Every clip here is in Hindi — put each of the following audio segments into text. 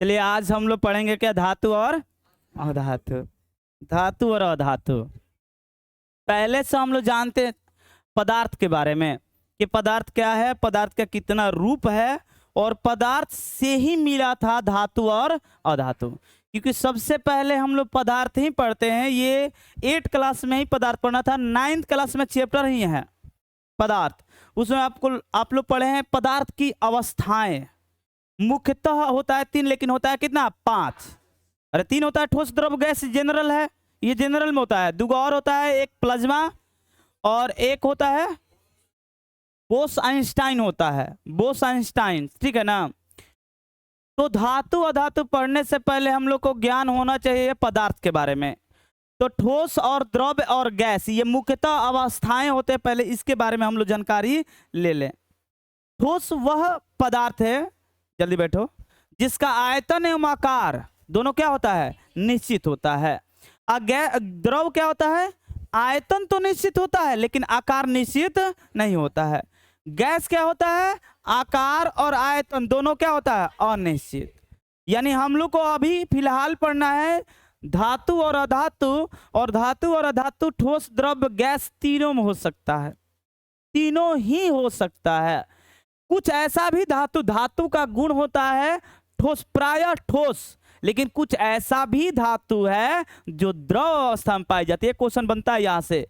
चलिए आज हम लोग पढ़ेंगे क्या, धातु और अधातु। धातु और अधातु। पहले से हम लोग जानते हैं पदार्थ के बारे में कि पदार्थ क्या है, पदार्थ का कितना रूप है, और पदार्थ से ही मिला था धातु और अधातु। क्योंकि सबसे पहले हम लोग पदार्थ ही पढ़ते हैं, ये 8 क्लास में ही पदार्थ पढ़ना था। 9th क्लास में चैप्टर ही है पदार्थ, उसमें आप लोग पढ़े हैं पदार्थ की अवस्थाएं। मुख्यतः होता है 3, लेकिन होता है कितना, 5। अरे 3 होता है, ठोस द्रव गैस जनरल है, ये जनरल में होता है। 2 और होता है, एक प्लाज्मा और एक होता है बोस-आइंस्टाइन होता है, बोस-आइंस्टाइन, ठीक है ना। तो धातु अधातु पढ़ने से पहले हम लोग को ज्ञान होना चाहिए पदार्थ के बारे में। तो ठोस और द्रव और गैस ये मुख्यतः अवस्थाएं होते हैं, पहले इसके बारे में हम लोग जानकारी ले लें। ठोस वह पदार्थ है, जल्दी बैठो, जिसका आयतन एवं आकार दोनों क्या होता है, निश्चित होता है। द्रव क्या होता है, आयतन तो निश्चित होता है लेकिन आकार निश्चित नहीं होता है। गैस क्या होता है, आकार और आयतन दोनों क्या होता है, अनिश्चित। यानी हम लोग को अभी फिलहाल पढ़ना है धातु और अधातु, और धातु और अधातु ठोस द्रव गैस तीनों में हो सकता है, तीनों ही हो सकता है। कुछ ऐसा भी धातु का गुण होता है ठोस, प्रायः ठोस, लेकिन कुछ ऐसा भी धातु है जो द्रव अवस्था में पाई जाती है। क्वेश्चन बनता है यहाँ से,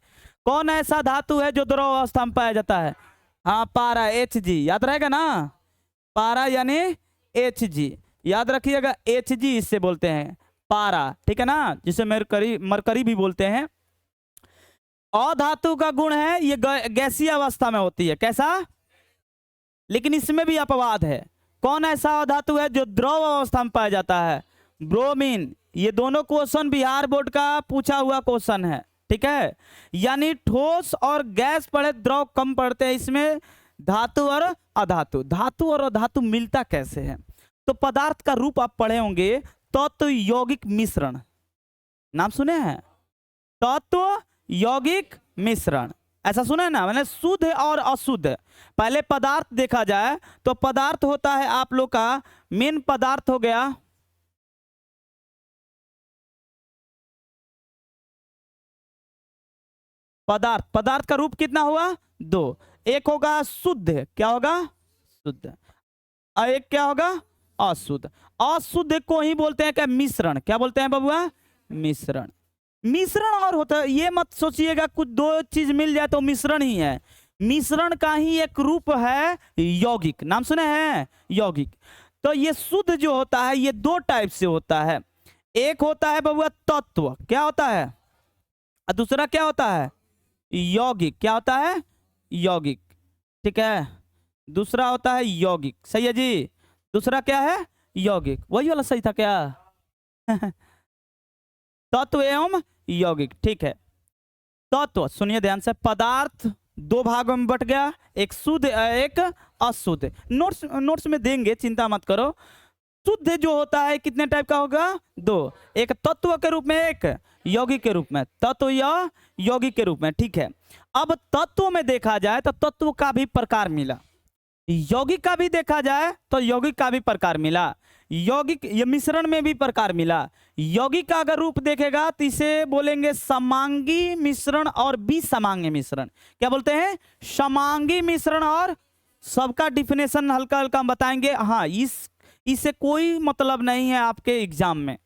कौन ऐसा धातु है जो द्रव अवस्था में पाया जाता है? हाँ, पारा, Hg, याद रहेगा ना, पारा यानी Hg, याद रखिएगा, Hg इससे बोलते हैं पारा, ठीक है ना, जिसे मरकरी भी बोलते हैं। अधातु का गुण है ये गैसीय अवस्था में होती है, कैसा, लेकिन इसमें भी अपवाद है। कौन ऐसा अधातु है जो द्रव अवस्था में पाया जाता है? ब्रोमीन। ये दोनों क्वेश्चन बिहार बोर्ड का पूछा हुआ क्वेश्चन है, ठीक है। यानी ठोस और गैस पढ़े, द्रव कम पढ़ते हैं। इसमें धातु और अधातु, धातु और अधातु मिलता कैसे है? तो पदार्थ का रूप आप पढ़े होंगे, तत्व यौगिक मिश्रण, नाम सुने हैं, तत्व यौगिक मिश्रण, ऐसा सुना है ना, मैंने शुद्ध और अशुद्ध। पहले पदार्थ देखा जाए तो पदार्थ होता है आप लोग का, मेन पदार्थ हो गया पदार्थ। पदार्थ का रूप कितना हुआ, 2। एक होगा शुद्ध, क्या होगा, शुद्ध, और एक क्या होगा, अशुद्ध। अशुद्ध को ही बोलते हैं क्या, मिश्रण। क्या बोलते हैं बबुआ, मिश्रण। मिश्रण और होता है, ये मत सोचिएगा कुछ 2 चीज मिल जाए तो मिश्रण ही है। मिश्रण का ही एक रूप है यौगिक, नाम सुने हैं, यौगिक। तो ये शुद्ध जो होता है ये 2 टाइप से होता है। एक होता है बबुआ तत्व, क्या होता है, और दूसरा क्या होता है, यौगिक। क्या होता है, यौगिक, ठीक है। दूसरा होता है यौगिक, सही है जी। दूसरा क्या है, यौगिक, वही वाला सही था क्या? तत्व एवं यौगिक, ठीक है। तत्व सुनिए ध्यान से, पदार्थ 2 भागों में बट गया, एक शुद्ध एक अशुद्ध। नोट्स में देंगे, चिंता मत करो। शुद्ध जो होता है कितने टाइप का होगा, 2, एक तत्व के रूप में, एक यौगिक के रूप में, तत्व या यौगिक के रूप में, ठीक है। अब तत्व में देखा जाए तो तत्व का भी प्रकार मिला, यौगिक का भी देखा जाए तो यौगिक का भी प्रकार मिला, यौगिक ये मिश्रण में भी प्रकार मिला। यौगिक का अगर रूप देखेगा तो इसे बोलेंगे समांगी मिश्रण और विसमांगी मिश्रण। क्या बोलते हैं, समांगी मिश्रण, और सबका डिफिनेशन हल्का हल्का हम बताएंगे। हाँ, इससे कोई मतलब नहीं है आपके एग्जाम में,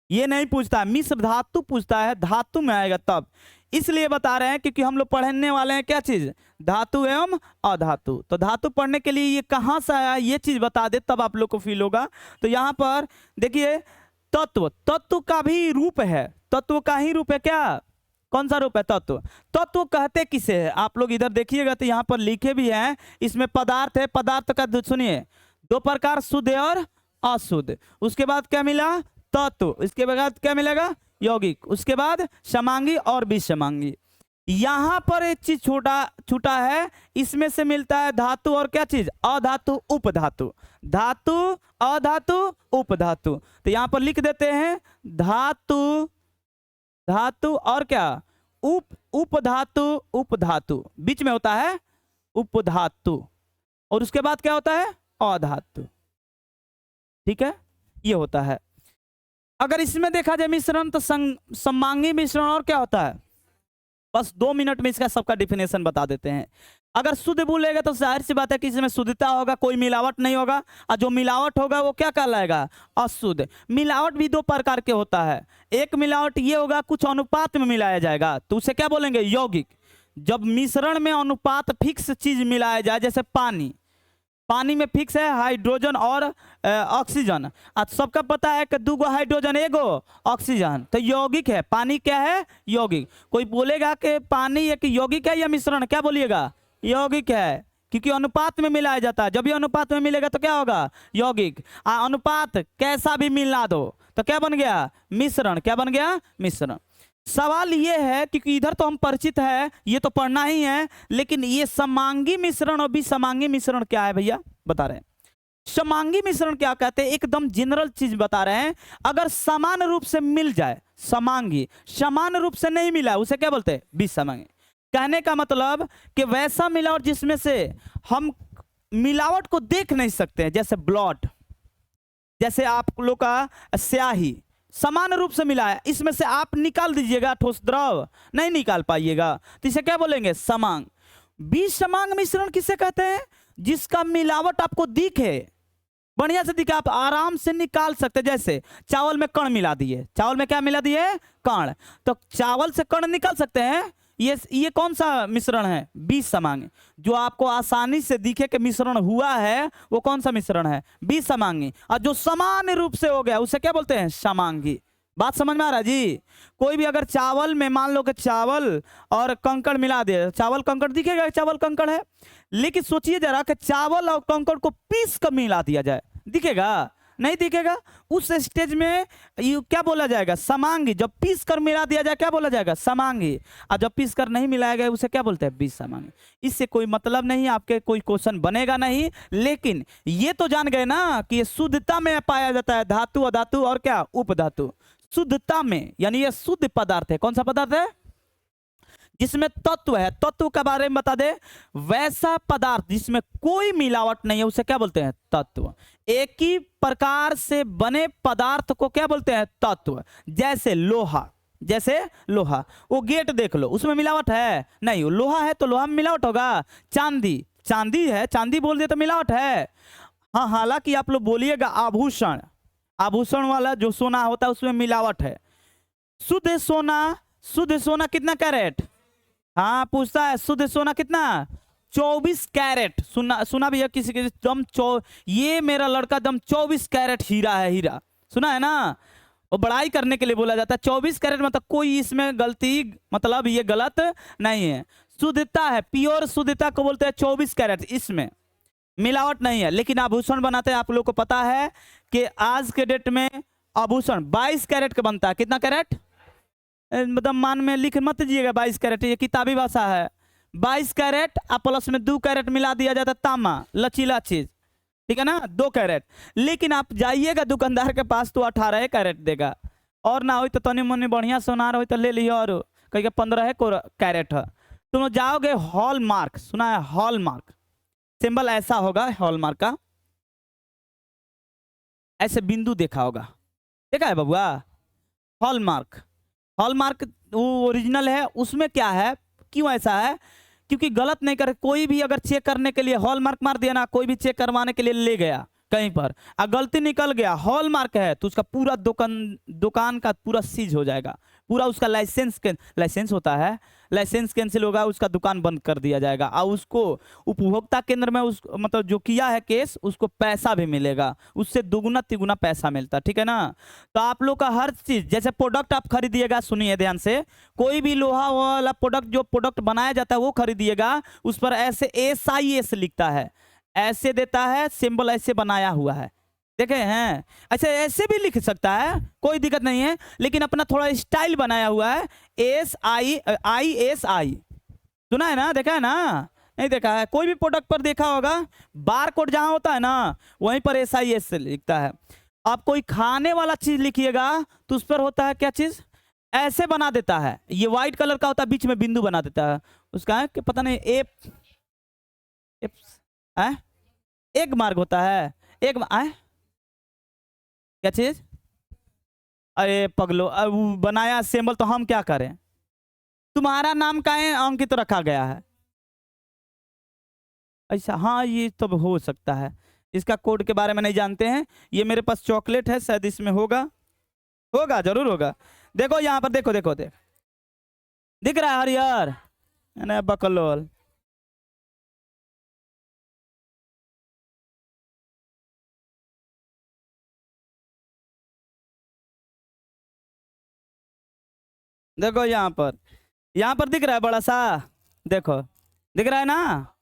ये नहीं पूछता है, मिश्र धातु पूछता है, धातु में आएगा तब, इसलिए बता रहे हैं क्योंकि हम लोग पढ़ने वाले हैं क्या चीज, धातु एवं अधातु। तो धातु पढ़ने के लिए ये कहाँ से आया ये चीज बता दे, तब आप लोग को फील होगा। तो यहाँ पर देखिए, तत्व, तत्व का भी रूप है, तत्व का ही रूप है क्या, कौन सा रूप है, तत्व। तत्व कहते किसे है, आप लोग इधर देखिएगा तो यहाँ पर लिखे भी हैं, इसमें पदार्थ है, पदार्थ का सुनिए 2 प्रकार, शुद्ध और अशुद्ध। उसके बाद क्या मिला, तत्व, इसके बाद क्या मिलेगा, यौगिक, उसके बाद समांगी और विसमांगी। यहां पर एक चीज छूटा है, इसमें से मिलता है धातु और क्या चीज, अधातु उपधातु, धातु अधातु उपधातु। तो यहां पर लिख देते हैं धातु, धातु और क्या, उपधातु, उपधातु बीच में होता है उपधातु, और उसके बाद क्या होता है, अधातु, ठीक है। ये होता है। अगर इसमें देखा जाए मिश्रण तो समांगी मिश्रण और क्या होता है, बस 2 मिनट में इसका सबका डिफिनेशन बता देते हैं। अगर शुद्ध बोलेगा तो जाहिर सी बात है कि इसमें शुद्धता होगा, कोई मिलावट नहीं होगा, और जो मिलावट होगा वो क्या कहलाएगा, अशुद्ध। मिलावट भी 2 प्रकार के होता है। एक मिलावट ये होगा कुछ अनुपात में मिलाया जाएगा, तो उसे क्या बोलेंगे, यौगिक। जब मिश्रण में अनुपात फिक्स चीज मिलाया जाए, जैसे पानी में फिक्स है हाइड्रोजन और ऑक्सीजन, आज सबका पता है कि 2 हाइड्रोजन 1 ऑक्सीजन, तो यौगिक है। पानी क्या है, यौगिक। कोई बोलेगा कि पानी एक यौगिक है या मिश्रण, क्या बोलिएगा, यौगिक है, क्योंकि अनुपात में मिलाया जाता है। जब भी अनुपात में मिलेगा तो क्या होगा, यौगिक। अनुपात कैसा भी मिला दो तो क्या बन गया, मिश्रण। क्या बन गया, मिश्रण। सवाल ये है, क्योंकि इधर तो हम परिचित है, ये तो पढ़ना ही है, लेकिन ये समांगी मिश्रण और विसमांगी मिश्रण क्या है भैया, बता रहे हैं। समांगी मिश्रण क्या कहते हैं, एकदम जनरल चीज बता रहे हैं। अगर समान रूप से मिल जाए समांगी, समान रूप से नहीं मिला उसे क्या बोलते हैं, विसमांगी। कहने का मतलब कि वैसा मिलावट जिसमें से हम मिलावट को देख नहीं सकते हैं, जैसे ब्लड, जैसे आप लोग का स्याही समान रूप से मिला है, इसमें से आप निकाल दीजिएगा ठोस द्रव, नहीं निकाल पाइएगा, तो इसे क्या बोलेंगे, समांग। विसमांग मिश्रण किसे कहते हैं, जिसका मिलावट आपको दिखे, बढ़िया से दिखे, आप आराम से निकाल सकते। जैसे चावल में कण मिला दिए, चावल में क्या मिला दिए, कण, तो चावल से कण निकाल सकते हैं। ये कौन सा मिश्रण है, विसमांग। जो आपको आसानी से दिखे कि मिश्रण हुआ है वो कौन सा मिश्रण है, विसमांगी। और जो समान रूप से हो गया उसे क्या बोलते हैं, समांगी। बात समझ में आ रहा है जी। कोई भी अगर चावल में मान लो कि चावल और कंकड़ मिला दे, चावल कंकड़ दिखेगा, चावल कंकड़ है, लेकिन सोचिए जरा कि चावल और कंकड़ को पीस कर मिला दिया जाए, दिखेगा, नहीं दिखेगा। उस स्टेज में क्या बोला जाएगा, समांगी। जब पीस कर मिला दिया जाए क्या बोला जाएगा, समांगी। और जब पीस कर नहीं मिलाया गया उसे क्या बोलते हैं, विसमांगी। इससे कोई मतलब नहीं, आपके कोई क्वेश्चन बनेगा नहीं, लेकिन ये तो जान गए ना कि ये शुद्धता में पाया जाता है, धातु अधातु और क्या, उपधातु। शुद्धता में यानी ये शुद्ध पदार्थ है। कौन सा पदार्थ है, जिसमें तत्व है, तत्व के बारे में बता दे। वैसा पदार्थ जिसमें कोई मिलावट नहीं है उसे क्या बोलते हैं, तत्व। एक ही प्रकार से बने पदार्थ को क्या बोलते हैं, तत्व। जैसे लोहा, जैसे लोहा, वो गेट देख लो, उसमें मिलावट है नहीं, लोहा है तो लोहा में मिलावट होगा। चांदी, चांदी है, चांदी बोल दिया तो मिलावट है। हाँ, हालांकि आप लोग बोलिएगा आभूषण, आभूषण वाला जो सोना होता है उसमें मिलावट है। शुद्ध सोना, शुद्ध सोना कितना कैरेट, हाँ पूछता है, शुद्ध सोना कितना, 24 कैरेट। सुना भी है किसी के दम ये मेरा लड़का दम 24 कैरेट हीरा है, हीरा सुना है ना। वो बड़ाई करने के लिए बोला जाता है 24 कैरेट, मतलब कोई इसमें गलती, मतलब ये गलत नहीं है, शुद्धता है, प्योर शुद्धता को बोलते हैं 24 कैरेट, इसमें मिलावट नहीं है। लेकिन आभूषण बनाते हैं, आप लोग को पता है कि आज के डेट में आभूषण 22 कैरेट का बनता है। कितना कैरेट, मतलब मान में लिख मत दीजिएगा 22 कैरेट, ये किताबी भाषा है। 22 कैरेट और प्लस में 2 कैरेट मिला दिया जाता है, तांबा लचीला चीज, ठीक है ना, 2 कैरेट। लेकिन आप जाइएगा दुकानदार के पास तो 18 कैरेट देगा, और ना हो तो तनी मनी बढ़िया सोनार हो तो ले लियो, और कहीं 15 कैरेट है। तुम जाओगे हॉलमार्क, सुना है हॉलमार्क, सिंबल ऐसा होगा हॉलमार्क का, ऐसे बिंदु देखा होगा, देखा है बबुआ, हॉलमार्क। हॉलमार्क वो ओरिजिनल है, उसमें क्या है, क्यों ऐसा है, क्योंकि गलत नहीं करे। कोई भी अगर चेक करने के लिए हॉलमार्क मार दिया ना, कोई भी चेक करवाने के लिए ले गया कहीं पर, और गलती निकल गया हॉलमार्क है, तो उसका पूरा दुकान का पूरा सीज हो जाएगा, पूरा उसका लाइसेंस होता है, लाइसेंस कैंसिल होगा, उसका दुकान बंद कर दिया जाएगा, और उसको उपभोक्ता केंद्र में उस मतलब जो किया है केस, उसको पैसा भी मिलेगा, उससे दुगुना तिगुना पैसा मिलता है, ठीक है ना। तो आप लोग का हर चीज, जैसे प्रोडक्ट आप खरीदिएगा, सुनिए ध्यान से, कोई भी लोहा वाला प्रोडक्ट जो प्रोडक्ट बनाया जाता है वो खरीदिएगा, उस पर ऐसे SIS लिखता है, ऐसे देता है सिंबल, ऐसे बनाया हुआ है, देखे हैं, अच्छा ऐसे भी लिख सकता है, कोई दिक्कत नहीं है, लेकिन अपना थोड़ा स्टाइल बनाया हुआ है, ISI, सुना है ना, देखा है ना, नहीं देखा है, कोई भी प्रोडक्ट पर देखा होगा, बार कोड जहां होता है ना वहीं पर SIS लिखता है। आप कोई खाने वाला चीज लिखिएगा तो उस पर होता है क्या चीज, ऐसे बना देता है, ये व्हाइट कलर का होता है, बीच में बिंदु बना देता है, उसका है कि पता नहीं एक मार्ग होता है, एक क्या चीज? अरे पगलो, अब वो बनाया सिंबल तो हम क्या करें? तुम्हारा नाम का है अंकित रखा गया है। ऐसा, हाँ ये तो हो सकता है। इसका कोड के बारे में नहीं जानते हैं। ये मेरे पास चॉकलेट है, शायद इसमें होगा, होगा जरूर होगा। देखो यहाँ पर, देखो देखो देख, दिख रहा है हरियर? अरे बकलोल, देखो यहाँ पर दिख रहा है बड़ा सा, देखो दिख रहा है ना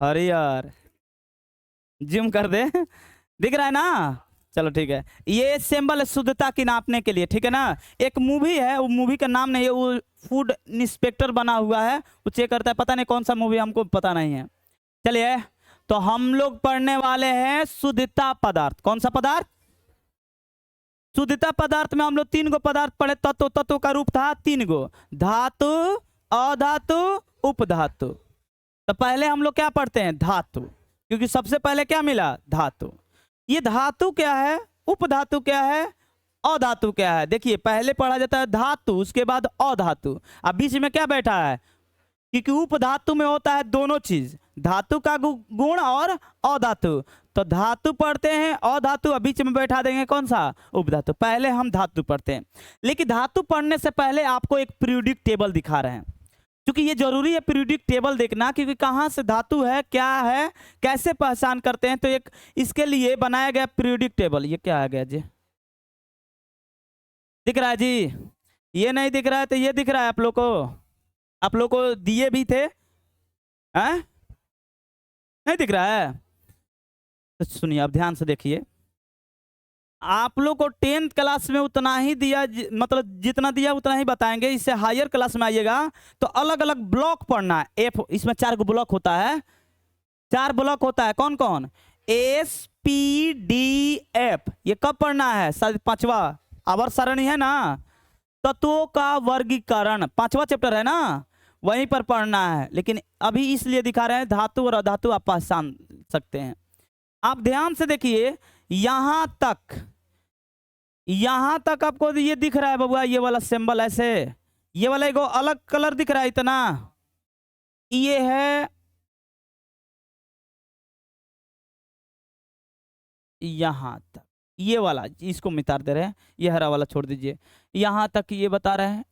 हरियर? जिम कर दे दिख रहा है ना? चलो ठीक है। ये सिंबल है शुद्धता की नापने के लिए, ठीक है ना? एक मूवी है, वो मूवी का नाम नहीं है, वो फूड इंस्पेक्टर बना हुआ है, वो चेक करता है, पता नहीं कौन सा मूवी, हमको पता नहीं है। चलिए, तो हम लोग पढ़ने वाले हैं शुद्धता पदार्थ। कौन सा पदार्थ? शुद्धता पदार्थ में हम लोग 3 गो पदार्थ पढ़े। तत्व, तत्व का रूप था 3 गो, धातु, अधातु, उपधातु। तो पहले हम लोग क्या पढ़ते हैं? धातु, क्योंकि सबसे पहले क्या मिला? धातु। ये धातु क्या है, उपधातु क्या है, अधातु क्या है? देखिए, पहले पढ़ा जाता है धातु, उसके बाद अधातु। अब बीच में क्या बैठा है? क्योंकि उपधातु में होता है दोनों चीज, धातु का गुण और अधातु। तो धातु पढ़ते हैं, अधातु, अब बीच में बैठा देंगे कौन सा? उपधातु। पहले हम धातु पढ़ते हैं, लेकिन धातु पढ़ने से पहले आपको एक पीरियोडिक टेबल दिखा रहे हैं, क्योंकि ये जरूरी है पीरियोडिक टेबल देखना, क्योंकि कहाँ से धातु है, क्या है, कैसे पहचान करते हैं। तो एक इसके लिए बनाया गया पीरियोडिक टेबल। ये क्या आ गया जी? दिख रहा है जी? ये नहीं दिख रहा है तो ये दिख रहा है आप लोग को? आप लोग को दिए भी थे हैं? नहीं दिख रहा है? तो सुनिए, अब ध्यान से देखिए। आप लोग को 10th क्लास में उतना ही दिया, मतलब जितना दिया उतना ही बताएंगे। इससे हायर क्लास में आइएगा तो अलग अलग ब्लॉक पढ़ना है। एफ, इसमें 4 ब्लॉक होता है, 4 ब्लॉक होता है। कौन कौन? S, P, D, F. ये कब पढ़ना है? 5वां आवर्त सारणी है ना, तत्वों का वर्गीकरण 5वां चैप्टर है ना, वहीं पर पढ़ना है। लेकिन अभी इसलिए दिखा रहे हैं धातु और अधातु आप पहचान सकते हैं। आप ध्यान से देखिए, यहां तक आपको ये दिख रहा है बबुआ, ये वाला सिंबल ऐसे, ये वाला एक अलग कलर दिख रहा है इतना, ये है यहां तक, ये वाला, इसको मिटा दे रहे हैं, ये हरा वाला छोड़ दीजिए। यहां तक ये बता रहे हैं,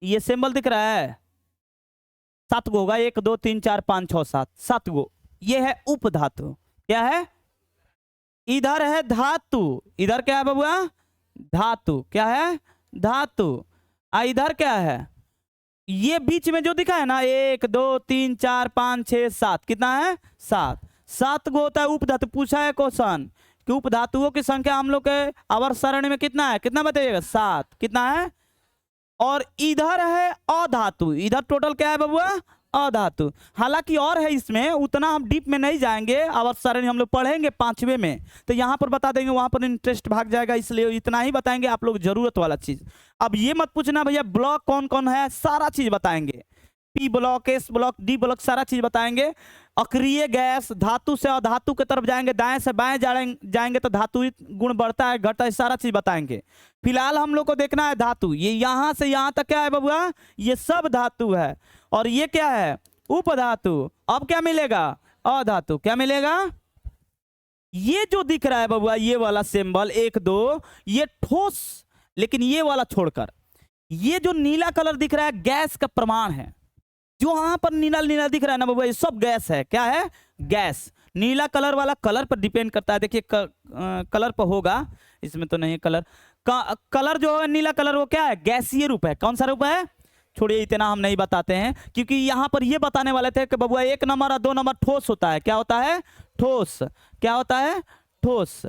ये सिंबल दिख रहा है, 7 गो होगा, 1 2 3 4 5 6 7, 7 गो। ये है उपधातु। क्या है? इधर है धातु, इधर क्या है बबुआ? धातु। क्या है? धातु। इधर क्या है? ये बीच में जो दिखा है ना, 1 2 3 4 5 6 7, कितना है? 7। 7 गो होता है उपधातु। पूछा है क्वेश्चन कि उपधातुओं की संख्या हम लोग के आवर्त सारणी में कितना है? कितना बताइएगा? 7। कितना है? और इधर है अधातु। इधर टोटल क्या है बबुआ? अधातु। हालांकि और है इसमें, उतना हम डीप में नहीं जाएंगे, आवर्त सारणी हम लोग पढ़ेंगे 5वें में, तो यहाँ पर बता देंगे, वहां पर इंटरेस्ट भाग जाएगा, इसलिए इतना ही बताएंगे आप लोग, जरूरत वाला चीज। अब ये मत पूछना भैया ब्लॉक कौन कौन है, सारा चीज बताएंगे। P block, S block, D block, सारा चीज बताएंगे। अक्रिय गैस, धातु से अधातु की तरफ जाएंगे, दाएं से बाएं जाएंगे तो धातु गुण बढ़ता है घटता है, सारा चीज बताएंगे। फिलहाल हम लोग को देखना है धातु। ये यहां से यहां तक क्या है बबुआ? ये सब धातु है। और ये क्या है? उपधातु। अब क्या मिलेगा? अधातु। क्या मिलेगा? ये जो दिख रहा है बबुआ, ये वाला सिंबल 1 2, ये ठोस, लेकिन ये वाला छोड़कर ये जो नीला कलर दिख रहा है, गैस का प्रमाण है। जो वहां पर नीला नीला दिख रहा है ना बबुआ, ये सब गैस है। क्या है? गैस। नीला कलर वाला कलर पर डिपेंड करता है। देखिए कलर पर होगा, इसमें तो नहीं है कलर। कलर जो है नीला कलर, वो क्या है? गैसीय रूप है। कौन सा रूप है? छोड़िए, इतना हम नहीं बताते हैं, क्योंकि यहां पर ये बताने वाले थे कि बबुआ 1 नंबर और 2 नंबर ठोस होता है। क्या होता है? ठोस। क्या होता है? ठोस।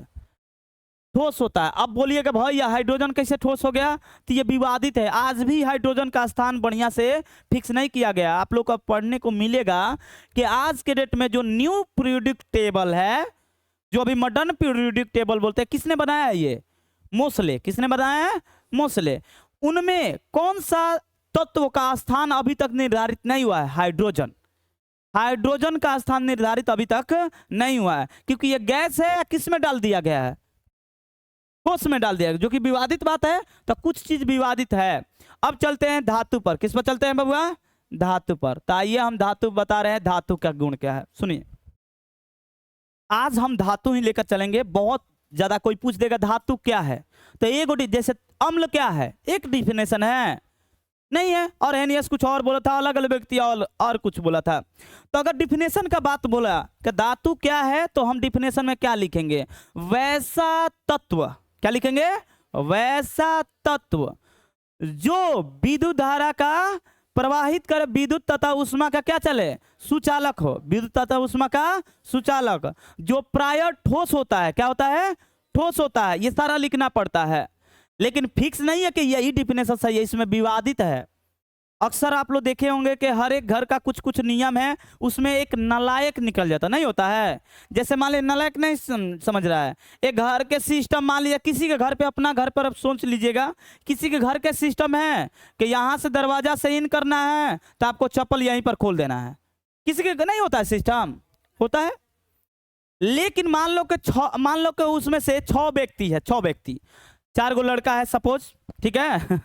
ठोस होता है। अब बोलिएगा भाई यह हाइड्रोजन कैसे ठोस हो गया? तो ये विवादित है। आज भी हाइड्रोजन का स्थान बढ़िया से फिक्स नहीं किया गया। आप लोग को पढ़ने को मिलेगा कि आज के डेट में जो न्यू पीरियोडिक टेबल है, जो अभी मॉडर्न पीरियोडिक टेबल बोलते हैं, किसने बनाया है? ये मोसले। किसने बनाया है? मोसले। उनमें कौन सा तत्व का स्थान अभी तक निर्धारित नहीं हुआ है? हाइड्रोजन। हाइड्रोजन का स्थान निर्धारित अभी तक नहीं हुआ है, क्योंकि ये गैस है या किस में डाल दिया गया है, ठोस में डाल दिया गया, जो कि विवादित बात है। तो कुछ चीज विवादित है। अब चलते हैं धातु पर। किस पर चलते हैं बबुआ? धातु पर। तो आइए हम धातु बता रहे हैं, धातु का गुण क्या है। सुनिए, आज हम धातु ही लेकर चलेंगे। बहुत ज्यादा कोई पूछ देगा धातु क्या है, तो एक जैसे अम्ल क्या है, एक डिफिनेशन है नहीं है, और एनियस कुछ और बोला था, अलग अलग व्यक्ति और कुछ बोला था। तो अगर डिफिनेशन का बात बोला कि धातु क्या है, तो हम डिफिनेशन में क्या लिखेंगे? वैसा तत्व। क्या लिखेंगे? वैसा तत्व जो विद्युत धारा का प्रवाहित करे, विद्युत तथा उष्मा का क्या चले? सुचालक हो। विद्युत तथा उष्मा का सुचालक, जो प्राय ठोस होता है। क्या होता है? ठोस होता है। ये सारा लिखना पड़ता है, लेकिन फिक्स नहीं है कि यही डिफिनेशन सही है, इसमें विवादित है। अक्सर आप लोग देखे होंगे कि हर एक घर का कुछ कुछ नियम है, उसमें एक नलायक निकल जाता नहीं होता है। जैसे मान लीजिए, नलायक नहीं समझ रहा है, एक घर के सिस्टम, मान लीजिए किसी के घर पे, अपना घर पर अब सोच लीजिएगा, किसी के घर के सिस्टम है कि यहाँ से दरवाजा से इन करना है तो आपको चप्पल यहीं पर खोल देना है। किसी के नहीं होता है सिस्टम, होता है। लेकिन मान लो कि उसमें से 6 व्यक्ति है, 6 व्यक्ति, 4 गो लड़का है सपोज, ठीक है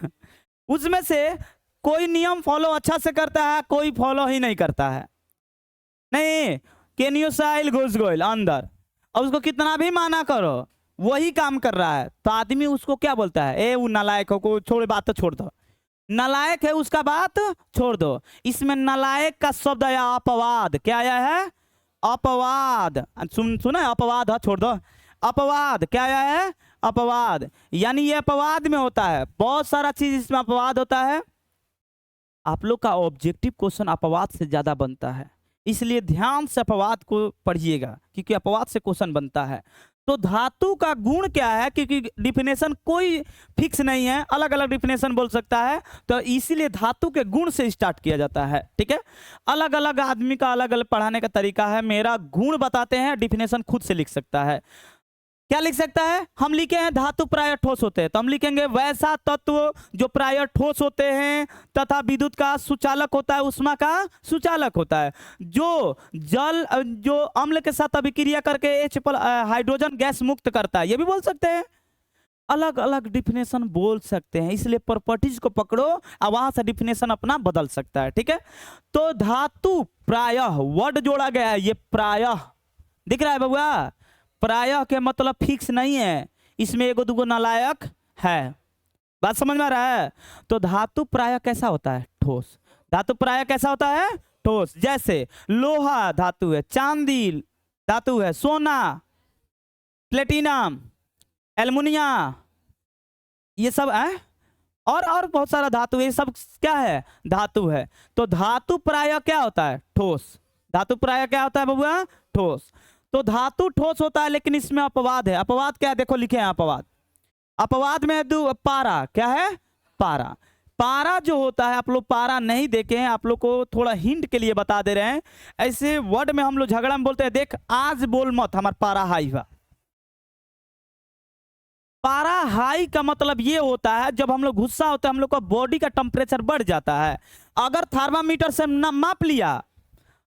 उसमें से कोई नियम फॉलो अच्छा से करता है, कोई फॉलो ही नहीं करता है। नहीं, कैन यू साइल घुस गोइल अंदर, और उसको कितना भी माना करो वही काम कर रहा है, तो आदमी उसको क्या बोलता है? ए वो नालायक हो, को छोड़, बात तो छोड़ दो, नालायक है, उसका बात छोड़ दो। इसमें नालायक का शब्द आया अपवाद। क्या आया है? अपवाद। सुना है अपवाद? छोड़ दो, अपवाद। क्या आया है? अपवाद। यानी ये अपवाद में होता है, बहुत सारा चीज इसमें अपवाद होता है। आप लोग का ऑब्जेक्टिव क्वेश्चन अपवाद से ज्यादा बनता है, इसलिए ध्यान से अपवाद को पढ़िएगा, क्योंकि अपवाद से क्वेश्चन बनता है। तो धातु का गुण क्या है? क्योंकि डिफिनेशन कोई फिक्स नहीं है, अलग अलग डिफिनेशन बोल सकता है, तो इसीलिए धातु के गुण से स्टार्ट किया जाता है। ठीक है, अलग अलग आदमी का अलग अलग पढ़ाने का तरीका है। मेरा गुण बताते हैं, डिफिनेशन खुद से लिख सकता है। क्या लिख सकता है? हम लिखे हैं धातु प्राय ठोस होते हैं, तो हम लिखेंगे वैसा तत्व जो प्राय ठोस होते हैं तथा विद्युत का सुचालक होता है, उष्मा का सुचालक होता है, जो अम्ल के साथ अभिक्रिया करके हाइड्रोजन गैस मुक्त करता है। ये भी बोल सकते हैं, अलग अलग डिफिनेशन बोल सकते हैं, इसलिए प्रॉपर्टीज को पकड़ो और वहां से डिफिनेशन अपना बदल सकता है। ठीक है, तो धातु प्रायः वर्ड जोड़ा गया है, ये प्रायः दिख रहा है बबुआ। प्रायः के मतलब फिक्स नहीं है, इसमें एगो दुगो नालायक है। बात समझ में आ रहा है? तो धातु प्रायः कैसा होता है? ठोस। धातु प्रायः कैसा होता है? ठोस। जैसे लोहा धातु है, चांदी धातु है, सोना, प्लेटिनम, एल्युमिनिया, ये सब है, और बहुत सारा धातु, ये सब क्या है? धातु है। तो धातु प्रायः क्या होता है? ठोस। धातु प्रायः क्या होता है बबुआ? ठोस। तो धातु ठोस होता है, लेकिन इसमें अपवाद है। अपवाद क्या है? देखो लिखे हैं अपवाद। अपवाद में पारा। क्या है? पारा। पारा जो होता है, आप लोग पारा नहीं देखे हैं, आप लोग को थोड़ा हिंट के लिए बता दे रहे हैं। ऐसे वर्ड में हम लोग झगड़ा में बोलते हैं, देख आज बोल मत, हमारा पारा हाई हुआ। पारा हाई का मतलब ये होता है, जब हम लोग गुस्सा होते हैं, हम लोग का बॉडी का टेम्परेचर बढ़ जाता है। अगर थर्मामीटर से माप लिया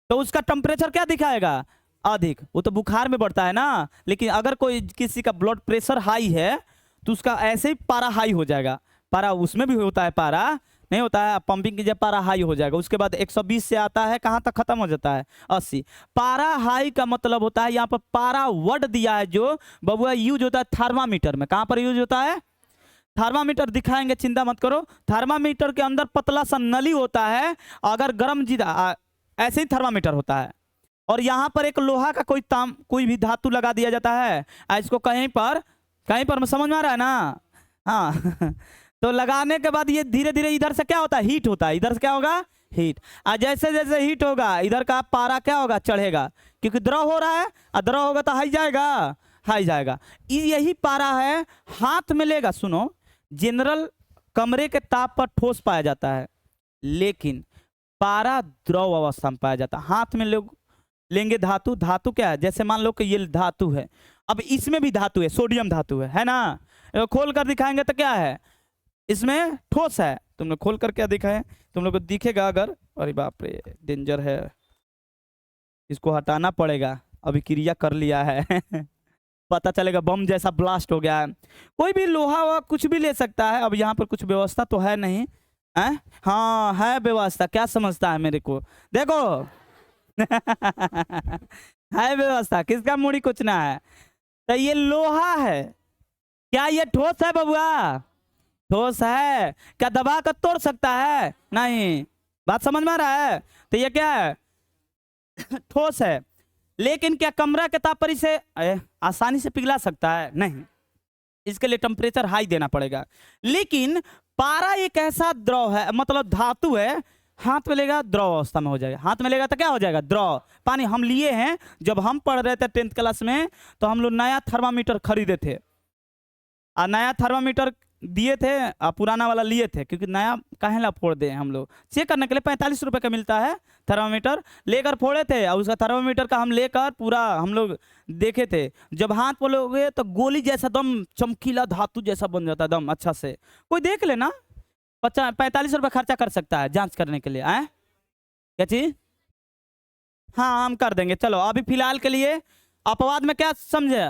तो उसका टेम्परेचर क्या दिखाएगा? अधिक। वो तो बुखार में बढ़ता है ना, लेकिन अगर कोई किसी का ब्लड प्रेशर हाई है तो उसका ऐसे ही पारा हाई हो जाएगा। पारा उसमें भी होता है, पारा नहीं होता है, पंपिंग की जब पारा हाई हो जाएगा, उसके बाद 120 से आता है, कहाँ तक खत्म हो जाता है? 80। पारा हाई का मतलब होता है, यहाँ पर पारा वर्ड दिया है जो बबुआ यूज होता है थर्मामीटर में। कहाँ पर यूज होता है? थर्मामीटर दिखाएंगे, चिंता मत करो। थर्मामीटर के अंदर पतला सा नली होता है, अगर गर्म ऐसे ही थर्मामीटर होता है, और यहाँ पर एक लोहा का कोई भी धातु लगा दिया जाता है, इसको कहीं पर समझ में आ रहा है ना? हाँ तो लगाने के बाद ये धीरे धीरे इधर से क्या होता है? हीट होता है। इधर से क्या होगा? हीट। जैसे जैसे हीट होगा, इधर का पारा क्या होगा? चढ़ेगा, क्योंकि द्रव हो रहा है, और द्रव होगा तो हाई जाएगा। यही पारा है। हाथ में लेगा, सुनो, जनरल कमरे के ताप पर ठोस पाया जाता है, लेकिन पारा द्रव अवस्था में पाया जाता है। हाथ में लोग लेंगे धातु। धातु क्या है? जैसे मान लो कि ये धातु है, अब इसमें भी धातु है, सोडियम धातु है ना? खोल कर दिखाएंगे तो क्या है? इसमें ठोस है। तुम लोग खोल कर क्या दिखाएं? तुम लोग को दिखेगा अगर, अरे बाप रे डेंजर है। इसको हटाना पड़ेगा, अभी क्रिया कर लिया है पता चलेगा बम जैसा ब्लास्ट हो गया है। कोई भी लोहा वोहा कुछ भी ले सकता है। अब यहाँ पर कुछ व्यवस्था तो है नहीं है? हाँ है व्यवस्था, क्या समझता है मेरे को, देखो है व्यवस्था, किसका मुड़ी कुचना है। तो ये लोहा है, क्या ये ठोस है बबुआ? ठोस है। क्या दबा कर तोड़ सकता है? नहीं। बात समझ में आ रहा है? तो ये क्या है? ठोस है। लेकिन क्या कमरा के ताप पर इसे आसानी से पिघला सकता है? नहीं, इसके लिए टेम्परेचर हाई देना पड़ेगा। लेकिन पारा एक ऐसा द्रव है, मतलब धातु है, हाथ में लेगा द्रव अवस्था में हो जाएगा। हाथ में लेगा तो क्या हो जाएगा? द्रव। पानी हम लिए हैं, जब हम पढ़ रहे थे 10th क्लास में, तो हम लोग नया थर्मामीटर खरीदे थे और नया थर्मामीटर दिए थे, पुराना वाला लिए थे, क्योंकि नया काहे ला फोड़ दे हम लोग, चेक करने के लिए 45 रुपए का मिलता है थर्मामीटर, लेकर फोड़े थे और उसका थर्मामीटर का हम लेकर पूरा हम लोग देखे थे। जब हाथ पोलोगे तो गोली जैसा दम चमकीला धातु जैसा बन जाता है दम अच्छा से। कोई देख लेना, 45 रुपये खर्चा कर सकता है जांच करने के लिए। आए क्या चीज? हाँ हम कर देंगे। चलो अभी फिलहाल के लिए अपवाद में क्या समझे?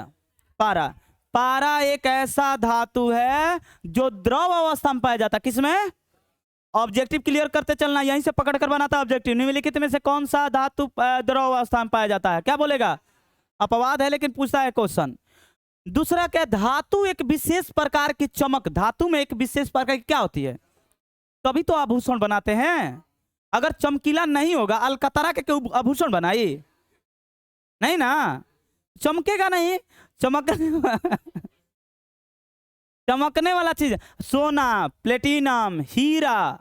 पारा। पारा एक ऐसा धातु है जो द्रव अवस्था में पाया जाता है। किसमें? ऑब्जेक्टिव क्लियर करते चलना, यहीं से पकड़ कर बनाता है ऑब्जेक्टिव। निम्नलिखित में से कौन सा धातु द्रव अवस्था में पाया जाता है? क्या बोलेगा? अपवाद है लेकिन पूछता है क्वेश्चन। दूसरा क्या? धातु एक विशेष प्रकार की चमक, धातु में एक विशेष प्रकार की क्या होती है? तभी तो आभूषण बनाते हैं। अगर चमकीला नहीं होगा, अलकतरा के क्यों आभूषण बनाई? नहीं ना, चमकेगा नहीं। चमकने वाला चीज, सोना, प्लेटिनम, हीरा,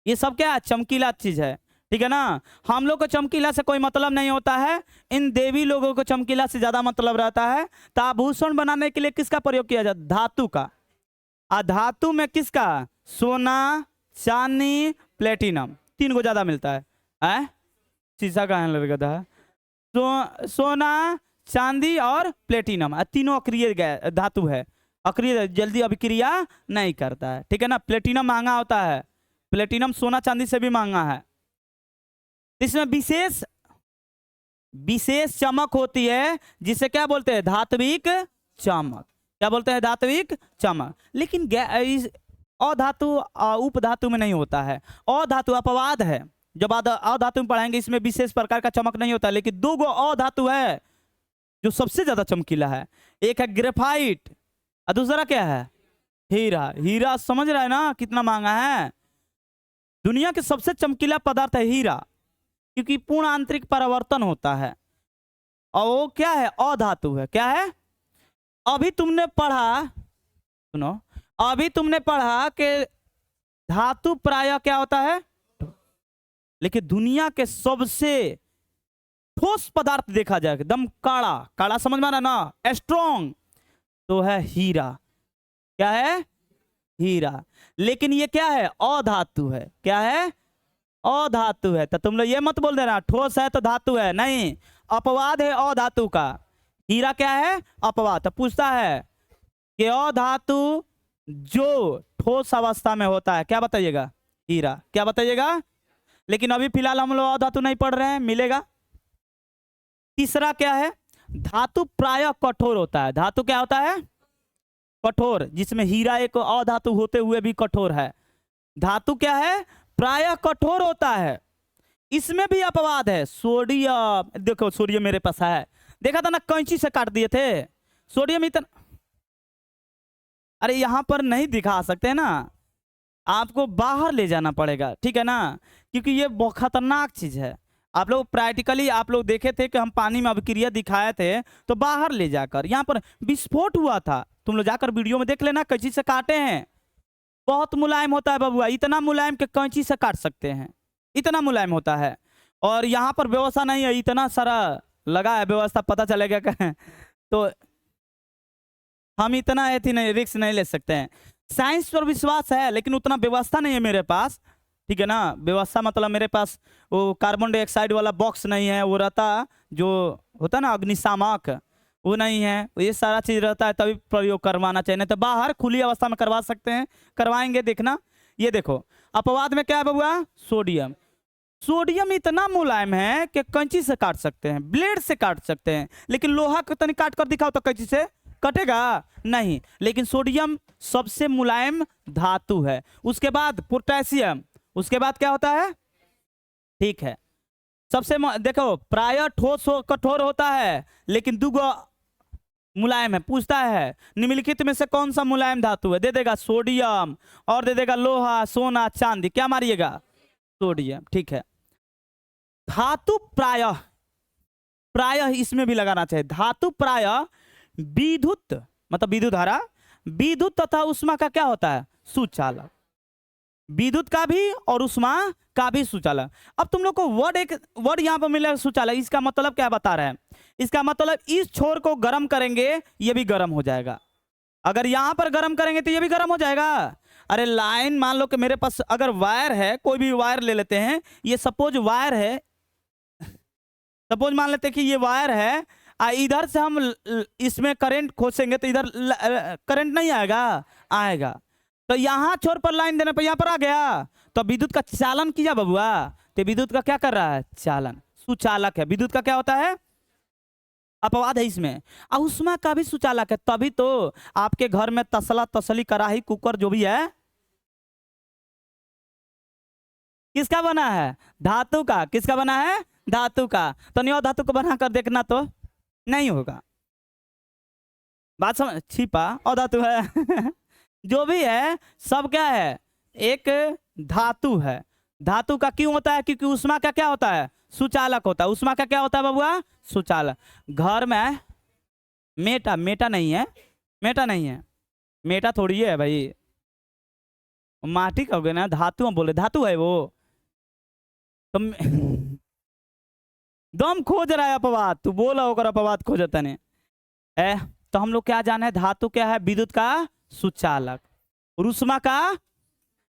ये सब क्या है? चमकीला चीज है। ठीक है ना? हम लोग को चमकीला से कोई मतलब नहीं होता है, इन देवी लोगों को चमकीला से ज्यादा मतलब रहता है। तो आभूषण बनाने के लिए किसका प्रयोग किया जाता? धातु का। धातु में किसका? सोना, चांदी, प्लेटिनम, तीन को ज्यादा मिलता है। शीशा का लगता था। सोना, चांदी और प्लेटिनम, तीनों अक्रिय धातु है। अक्रिय जल्दी अभिक्रिया नहीं करता है। ठीक है ना? प्लेटिनम महंगा होता है, प्लेटिनम सोना चांदी से भी महंगा है। इसमें विशेष चमक होती है, जिसे क्या बोलते हैं? धात्विक चमक। क्या बोलते हैं? धात्विक चमक। लेकिन अधातु उपधातु में नहीं होता है। अधातु अपवाद है, जब अधातु में पढ़ाएंगे इसमें विशेष प्रकार का चमक नहीं होता। लेकिन दो गो अधातु है जो सबसे ज्यादा चमकीला है। एक है ग्रेफाइट और दूसरा क्या है? हीरा। हीरा समझ रहा है ना कितना महंगा है? दुनिया के सबसे चमकीला पदार्थ है हीरा, क्योंकि पूर्ण आंतरिक परावर्तन होता है। और वो क्या है? अधातु है। क्या है? अभी तुमने पढ़ा, सुनो, अभी तुमने पढ़ा कि धातु प्रायः क्या होता है? लेकिन दुनिया के सबसे ठोस पदार्थ देखा जाए एकदम काड़ा, काड़ा समझ में आ रहा ना, स्ट्रॉन्ग, तो है हीरा। क्या है? हीरा। लेकिन ये क्या है? अधातु है। क्या है? अधातु है। तो तुम लोग ये मत बोल देना ठोस है तो धातु है, नहीं, अपवाद है अधातु का। हीरा क्या है? अपवाद। तो पूछता है कि अधातु जो ठोस अवस्था में होता है, क्या बताइएगा? हीरा। क्या बताइएगा? लेकिन अभी फिलहाल हम लोग अधातु नहीं पढ़ रहे हैं, मिलेगा। तीसरा क्या है? धातु प्रायः कठोर होता है। धातु क्या होता है? कठोर, जिसमें हीरा एक अधातु होते हुए भी कठोर है। धातु क्या है? प्रायः कठोर होता है। इसमें भी अपवाद है। सोडियम, देखो सोडियम मेरे पास है, देखा था ना, कैंची से काट दिए थे। सोडियम इतना, अरे यहां पर नहीं दिखा सकते ना, आपको बाहर ले जाना पड़ेगा। ठीक है ना? क्योंकि ये बहुत खतरनाक चीज है। आप लोग प्रैक्टिकली आप लोग देखे थे कि हम पानी में अभिक्रिया दिखाए थे, तो बाहर ले जाकर यहाँ पर विस्फोट हुआ था। तुम लोग जाकर वीडियो में देख लेना, कैंची से काटे हैं। बहुत मुलायम होता है बबुआ, इतना मुलायम कि कैंची से काट सकते हैं, इतना मुलायम होता है। और यहाँ पर व्यवस्था नहीं है, इतना सारा लगा है व्यवस्था, पता चलेगा तो हम इतना नहीं, रिस्क नहीं ले सकते हैं। साइंस पर विश्वास है लेकिन उतना व्यवस्था नहीं है मेरे पास। ठीक है ना? व्यवस्था मतलब मेरे पास वो कार्बन डाइऑक्साइड वाला बॉक्स नहीं है, वो रहता जो होता ना अग्निशामक, वो नहीं है। ये सारा चीज रहता है तभी प्रयोग करवाना चाहिए, नहीं तो बाहर खुली अवस्था में करवा सकते हैं, करवाएंगे। देखना, ये देखो अपवाद में क्या है बबुआ? सोडियम। सोडियम इतना मुलायम है कि कैंची से काट सकते हैं, ब्लेड से काट सकते हैं, लेकिन लोहा को तनी काट कर दिखाओ तो कैंची से कटेगा नहीं। लेकिन सोडियम सबसे मुलायम धातु है। उसके बाद पोटेशियम, उसके बाद क्या होता है, ठीक है, सबसे देखो प्रायः ठोस कठोर होता है, लेकिन दुगो मुलायम है। पूछता है निम्नलिखित में से कौन सा मुलायम धातु है, दे देगा सोडियम और दे देगा लोहा, सोना, चांदी, क्या मारिएगा, सोडियम, ठीक है। धातु प्रायः, प्रायः इसमें भी लगाना चाहिए, धातु प्रायः विद्युत मतलब विद्युत धारा, विद्युत तथा उष्मा का क्या होता है, सुचालक। विद्युत का भी और उष्मा का भी सुचालक। अब तुम लोग को एक वर्ड यहाँ पर मिलेगा सुचालक, इसका मतलब क्या बता रहे हैं, इसका मतलब इस छोर को गर्म करेंगे ये भी गर्म हो जाएगा, अगर यहाँ पर गर्म करेंगे तो ये भी गर्म हो जाएगा। अरे लाइन मान लो कि मेरे पास अगर वायर है, कोई भी वायर ले लेते हैं, ये सपोज वायर है, सपोज मान लेते हैं कि ये वायर है, इधर से हम इसमें करंट खोसेंगे तो इधर करंट नहीं आएगा, आएगा। तो यहाँ छोर पर लाइन देने पर यहाँ पर आ गया, तो विद्युत का चालन किया बबुआ, तो विद्युत का क्या कर रहा है, चालन, सुचालक है। विद्युत का क्या होता है, अपवाद है इसमें। और उष्मा का भी सुचालक है, तभी तो आपके घर में तसला, तसली, कढ़ाई, कुकर जो भी है किसका बना है, धातु का। किसका बना है, धातु का। तो नहीं, धातु को बना कर देखना तो नहीं होगा, बात समझ, छिपा और धातु है जो भी है सब क्या है, एक धातु है। धातु का क्यों होता है, क्योंकि उष्मा का क्या होता है, सुचालक होता है। उष्मा का क्या होता है बबुआ, सुचालक। घर में मेटा, मेटा नहीं है, मेटा नहीं है, मेटा थोड़ी है भाई, माटी का हो गया ना, धातु हम बोले, धातु है वो। तो दम खोज रहा है अपवाद, तू बोला होकर अपवाद खोजता ने ए। तो हम लोग क्या जाने, धातु क्या है, विद्युत का सुचालक, उष्मा का,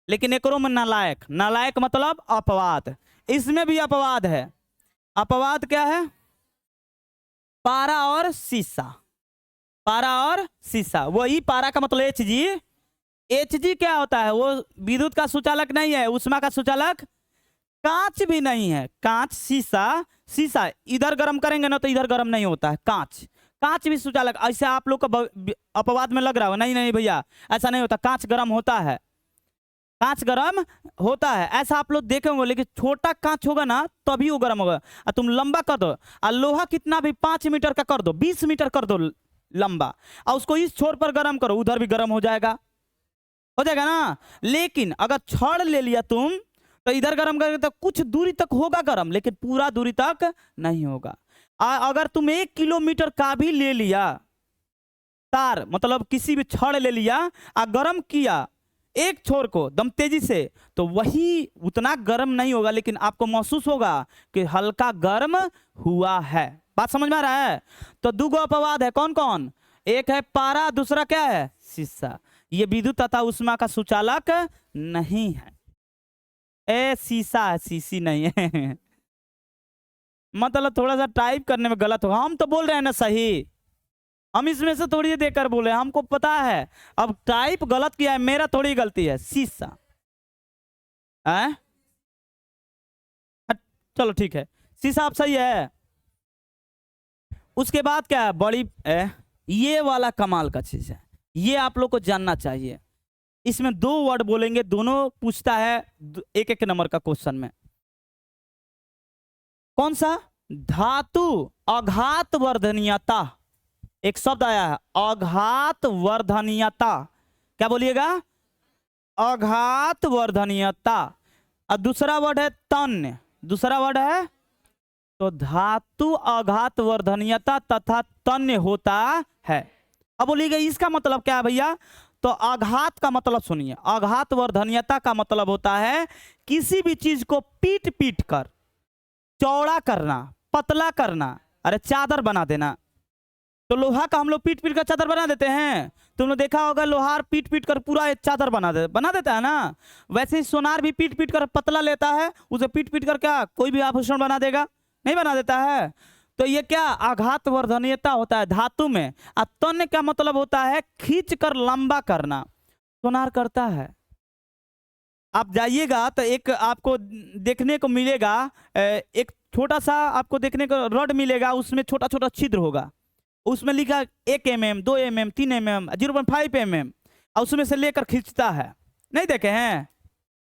लेकिन एकरो में नालायक, नालायक मतलब अपवाद, इसमें भी अपवाद है। अपवाद क्या है, पारा और शीशा, पारा और शीशा, वही पारा का मतलब एच जी। एच जी क्या होता है, वो विद्युत का सुचालक नहीं है, उष्मा का सुचालक, कांच भी नहीं है, कांच, शीशा, शीशा इधर गर्म करेंगे ना तो इधर गर्म नहीं होता है, कांच, कांच भी सुचालक। ऐसे आप लोग का अपवाद में लग रहा है, नहीं नहीं भैया ऐसा नहीं होता, कांच गर्म होता है, कांच गर्म होता है, ऐसा आप लोग देखे होंगे, लेकिन छोटा कांच होगा ना तभी वो गर्म होगा। और तुम लंबा कर दो, और लोहा कितना भी 5 मीटर का कर दो, 20 मीटर कर दो लंबा, और उसको इस छोर पर गर्म करो, उधर भी गर्म हो जाएगा, हो जाएगा ना। लेकिन अगर छड़ ले लिया तुम तो इधर गर्म करोगे तो कुछ दूरी तक होगा गर्म, लेकिन पूरा दूरी तक नहीं होगा। अगर तुम 1 किलोमीटर का भी ले लिया तार, मतलब किसी भी छड़ ले लिया और गर्म किया एक छोर को दम तेजी से, तो वही उतना गर्म नहीं होगा, लेकिन आपको महसूस होगा कि हल्का गर्म हुआ है। बात समझ में आ रहा है। तो दुगो अपवाद है, कौन कौन, एक है पारा, दूसरा क्या है, शीशा। ये विद्युत तथा उष्मा का सुचालक नहीं है। ए शीशा है, शीशी नहीं है मतलब थोड़ा सा टाइप करने में गलत हो, हम तो बोल रहे हैं ना सही, हम इसमें से थोड़ी देकर बोले, हमको पता है। अब टाइप गलत किया है, मेरा थोड़ी गलती है, शीशा है, चलो ठीक है, शीशा आप सही है। उसके बाद क्या है, बड़ी ये वाला कमाल का चीज है, ये आप लोग को जानना चाहिए। इसमें 2 वर्ड बोलेंगे, दोनों पूछता है 1-1 नंबर का क्वेश्चन में। कौन सा, धातु अघात वर्धनीयता, एक शब्द आया है अघात वर्धनीयता, क्या बोलिएगा, अघात वर्धनीयता। और दूसरा वर्ड है तन्य, दूसरा वर्ड है, तो धातु अघात वर्धनीयता तथा तन्य होता है। अब बोलिएगा इसका मतलब क्या है भैया, तो आघात का मतलब सुनिए, आघात वर्धनीयता का मतलब होता है किसी भी चीज को पीट पीट कर चौड़ा करना, पतला करना, अरे चादर बना देना। तो लोहा का हम लोग पीट पीट कर चादर बना देते हैं, तुम लोग देखा होगा लोहार पीट पीट कर पूरा एक चादर बना देता है ना। वैसे ही सोनार भी पीट पीट कर पतला लेता है, उसे पीट पीट कर क्या कोई भी आभूषण बना देगा, नहीं बना देता है। तो ये क्या आघात वर्धनीयता होता है धातु में। और तन्य का मतलब होता है खींच कर लंबा करना, सोनार करता है। आप जाइएगा तो एक आपको देखने को मिलेगा, एक छोटा सा आपको देखने को रड मिलेगा, उसमें छोटा छोटा छिद्र होगा, उसमें लिखा 1 mm 2 mm 3 mm 0.5 mm, और उसमें से लेकर खींचता है। नहीं देखे हैं?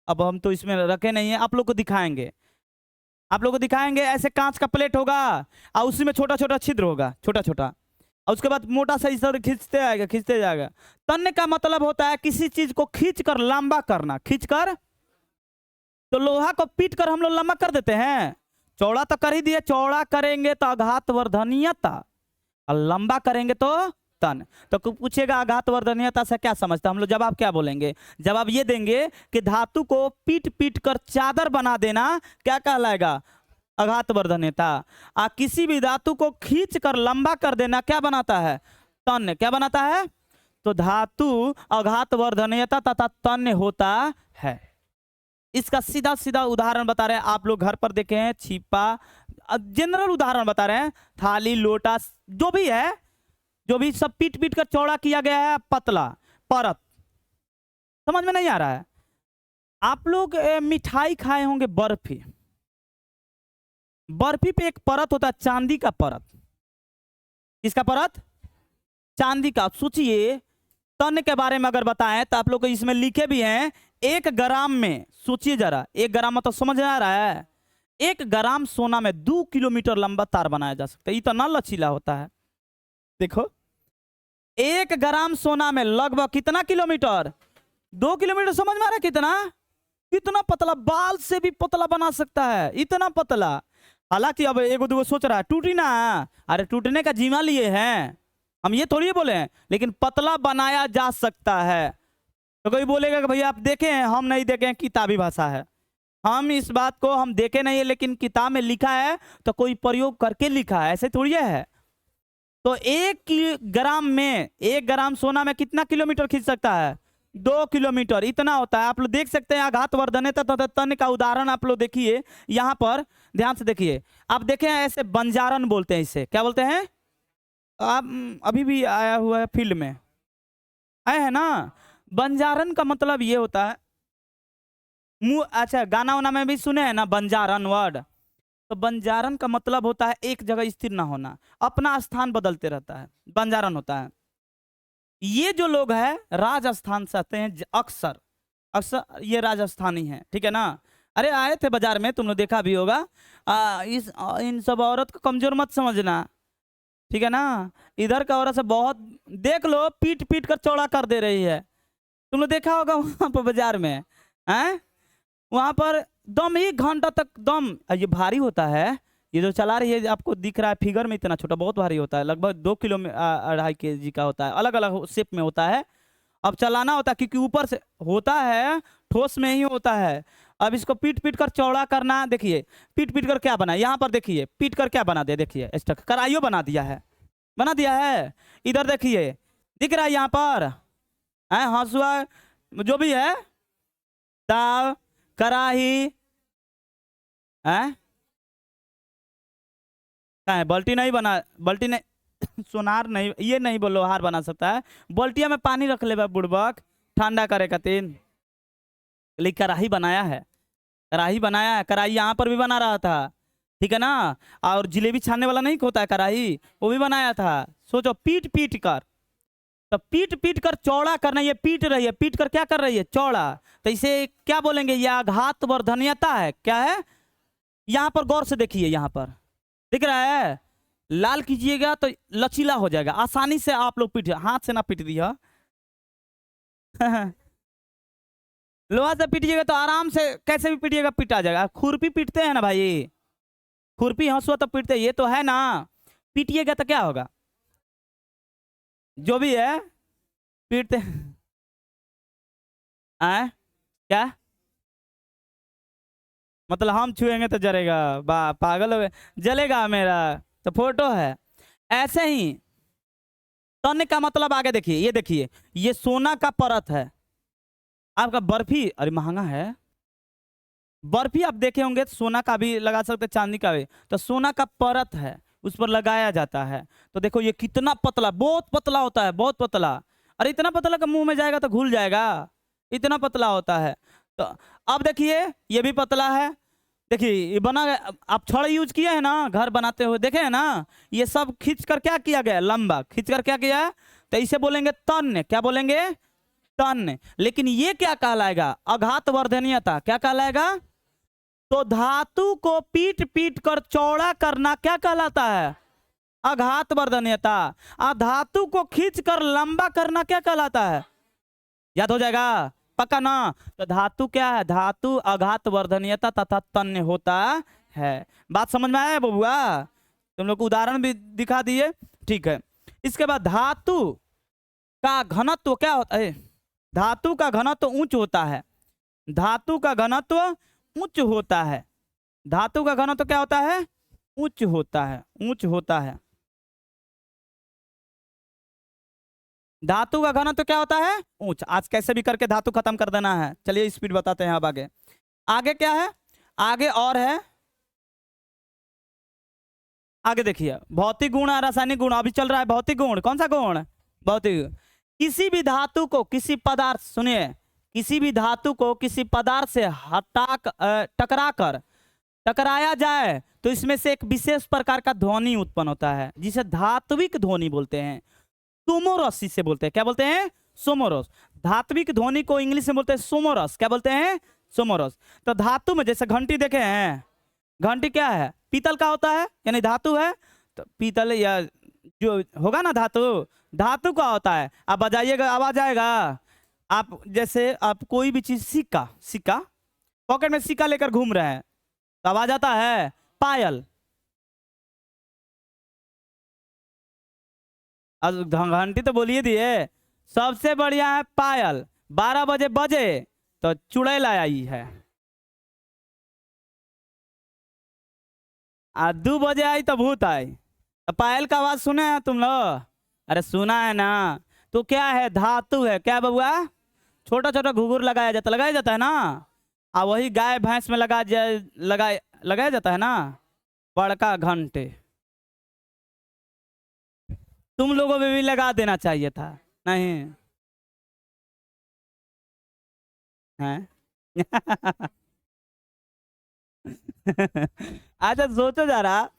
अब हम तो इसमें रखे नहीं है, आप लोग को दिखाएंगे, आप लोग को दिखाएंगे। ऐसे कांच का प्लेट होगा और उसी में छोटा छोटा छिद्र होगा, छोटा छोटा, और उसके बाद मोटा सा इस तरह खींचते आएगा, खींचते जाएगा। तन्ने का मतलब होता है किसी चीज को खींच कर लंबा करना, खींच कर। तो लोहा को पीट कर हम लोग लंबा कर देते हैं, चौड़ा तो कर ही दिए, चौड़ा करेंगे तो आघात वर्धनीयता, और लंबा करेंगे तो तन। तो पूछेगा आघात वर्धनीयता से क्या समझता, हम लोग जवाब क्या बोलेंगे? जवाब ये देंगे कि धातु को पीट पीट कर चादर बना देना क्या कहलाएगा? आघात वर्धनीयता। किसी भी धातु को खींच कर लंबा कर देना क्या बनाता है? तन्य। क्या बनाता है? तो धातु आघात वर्धनीयता तथा तन्य होता है। इसका सीधा सीधा उदाहरण बता रहे हैं, आप लोग घर पर देखे हैं, छिपा, जनरल उदाहरण बता रहे हैं, थाली लोटा जो भी है, जो भी सब पीट पीट कर चौड़ा किया गया है, पतला परत। समझ में नहीं आ रहा है? आप लोग मिठाई खाए होंगे, बर्फी, बर्फी पे एक परत होता है चांदी का परत। किसका परत? चांदी का। सोचिए तन के बारे में अगर बताएं तो आप लोग को इसमें लिखे भी हैं 1 ग्राम में, सोचिए जरा, 1 ग्राम मतलब समझ में आ रहा है? 1 ग्राम सोना में 2 किलोमीटर लंबा तार बनाया जा सकता है, इतना लचीला होता है। देखो 1 ग्राम सोना में लगभग कितना किलोमीटर? 2 किलोमीटर। समझ में आ रहा है कितना? कितना पतला, बाल से भी पतला बना सकता है, इतना पतला। हालांकि अब एगो दूगो सोच रहा है टूटी ना, अरे टूटने का जिम्मा लिए हैं हम, ये थोड़ी बोले हैं, लेकिन पतला बनाया जा सकता है। तो कोई बोलेगा कि भैया आप देखे हैं? हम नहीं देखे हैं, किताबी भाषा है, हम इस बात को हम देखे नहीं है, लेकिन किताब में लिखा है तो कोई प्रयोग करके लिखा है, ऐसे थोड़ी है। तो 1 ग्राम में, 1 ग्राम सोना में कितना किलोमीटर खींच सकता है? 2 किलोमीटर, इतना होता है। आप लोग देख सकते हैं आघात वर्धनीयता तथा तन्य का उदाहरण आप लोग देखिए, यहाँ पर ध्यान से देखिए। आप देखें ऐसे बंजारण बोलते हैं, इसे क्या बोलते हैं? आप अभी भी आया हुआ है फील्ड में, आए हैं ना? बंजारण का मतलब ये होता है, अच्छा गाना वाना में भी सुने हैं ना बंजारण वर्ड? तो बंजारण का मतलब होता है एक जगह स्थिर ना होना, अपना स्थान बदलते रहता है, बंजारण होता है। ये जो लोग हैं राजस्थान से आते हैं, अक्सर अक्सर ये राजस्थानी हैं, ठीक है ना? अरे आए थे बाजार में, तुमने देखा भी होगा। इन सब औरत को कमजोर मत समझना, ठीक है ना? इधर का औरत से बहुत, देख लो पीट पीट कर चौड़ा कर दे रही है, तुमने देखा होगा वहां पर बाजार में, हैं? वहां पर दम 1 घंटा तक दम, ये भारी होता है, ये जो चला रही है आपको दिख रहा है फिगर में इतना छोटा, बहुत भारी होता है, लगभग 2 किलो में 2.5 kg का होता है, अलग अलग शेप में होता है। अब चलाना होता है क्योंकि ऊपर से होता है, ठोस में ही होता है। अब इसको पीट पीट कर चौड़ा करना, देखिए पीट पीट कर क्या बना, यहाँ पर देखिए पीट कर क्या बना दिया, देखिए स्टक कराइयो बना दिया है, बना दिया है। इधर देखिए दिख रहा है यहाँ पर है हंसुआ, जो भी है, ताव, कराही है, बाल्टी नहीं बना, बाल्टी नहीं सोनार नहीं, ये नहीं बोलो हार बना सकता है। बाल्टिया में पानी रख ले बुड़बक, ठंडा करे खातिर, लेकिन कढ़ाई बनाया है, कढ़ाई बनाया है। कढ़ाई यहाँ पर भी बना रहा था, ठीक है ना? और जलेबी छानने वाला नहीं होता है कढ़ाई, वो भी बनाया था। सोचो पीट पीट कर, तो पीट पीट कर चौड़ा करना, ये पीट रही है, पीट कर क्या कर रही है? चौड़ा। तो इसे क्या बोलेंगे? ये आघात वर्धनीयता है। क्या है? यहाँ पर गौर से देखिए, यहाँ पर दिख रहा है, लाल कीजिएगा तो लचीला हो जाएगा, आसानी से आप लोग पीट, हाथ से ना पीट दिया लोहा से पीटिएगा तो आराम से कैसे भी पीटिएगा पीटा जाएगा। खुरपी पीटते हैं ना भाई, खुरपी हंसुआ तो पीटते, ये तो है ना, पीटिएगा तो क्या होगा? जो भी है पीटते हैं। क्या मतलब? हम छुएंगे तो जलेगा? बा पागल हो गए, जलेगा मेरा तो फोटो है। ऐसे ही तन्य का मतलब आगे देखिए, ये देखिए, ये सोना का परत है आपका। बर्फी, अरे महंगा है बर्फी, आप देखे होंगे, सोना का भी लगा सकते, चांदी का भी। तो सोना का परत है, उस पर लगाया जाता है। तो देखो ये कितना पतला, बहुत पतला होता है, बहुत पतला। अरे इतना पतला का मुंह में जाएगा तो घुल जाएगा, इतना पतला होता है। तो अब देखिए ये भी पतला है, देखिए ये बना, आप छड़ यूज किए हैं ना घर बनाते हुए, देखे हैं ना, ये सब खींच कर क्या किया गया, लंबा खींच कर क्या किया, तो इसे बोलेंगे तन्य, क्या बोलेंगे, तन्य। लेकिन ये क्या कहलाएगा, अघात वर्धनीयता, क्या कहलाएगा, तो धातु को पीट पीट कर चौड़ा करना क्या कहलाता है, अघात वर्धनीयता। धातु को खींच कर लंबा करना क्या कहलाता है, याद हो जाएगा पक्का ना। तो धातु क्या है, धातु अघात वर्धनीयता तथा तन्य होता है। बात समझ में आया बबुआ, तुम लोग को उदाहरण भी दिखा दिए, ठीक है। इसके बाद धातु का घनत्व क्या होता है, धातु का घनत्व उच्च होता है, धातु का घनत्व उच्च होता है, धातु का घनत्व क्या होता है, उच्च होता है, उच्च होता है। धातु का घनत्व क्या होता है, उच्च। आज कैसे भी करके धातु खत्म कर देना है, चलिए स्पीड बताते हैं अब आगे। आगे क्या है, आगे और है, आगे देखिए भौतिक गुण और रासायनिक गुण, अभी चल रहा है भौतिक गुण। कौन सा गुण, भौतिक। किसी भी धातु को किसी पदार्थ, सुनिए, किसी भी धातु को किसी पदार्थ से टकराया जाए तो इसमें से एक विशेष प्रकार का ध्वनि उत्पन्न होता है, जिसे धात्विक ध्वनि बोलते हैं, सोमोरस इसे बोलते हैं, क्या बोलते हैं, सोमोरस। धात्विक ध्वनि को इंग्लिश में बोलते हैं सोमोरस, क्या बोलते हैं, सोमोरस। तो धातु में जैसे घंटी देखे हैं, घंटी क्या है, पीतल का होता है, यानी धातु है, तो पीतल या जो होगा ना धातु, धातु का होता है। आप बजाइएगा आवाज आएगा, आप जैसे आप कोई भी चीज, सिक्का, सिक्का पॉकेट में सिक्का लेकर घूम रहे हैं तो आवाज आता है, पायल। घंटी तो बोलिए दिए, सबसे बढ़िया है पायल। 12 बजे बजे तो चुड़ैल आई है, 2 बजे आई तो भूत आई। तो पायल का आवाज सुने हैं तुम लोग, अरे सुना है ना। तो क्या है, धातु है, क्या बबुआ, छोटा छोटा घुघुर लगाया जाता है ना, वही गाय भैंस में लगाया जाता है ना, बड़का घंटे। तुम लोगों में भी लगा देना चाहिए था, नहीं है। अच्छा सोचो जरा,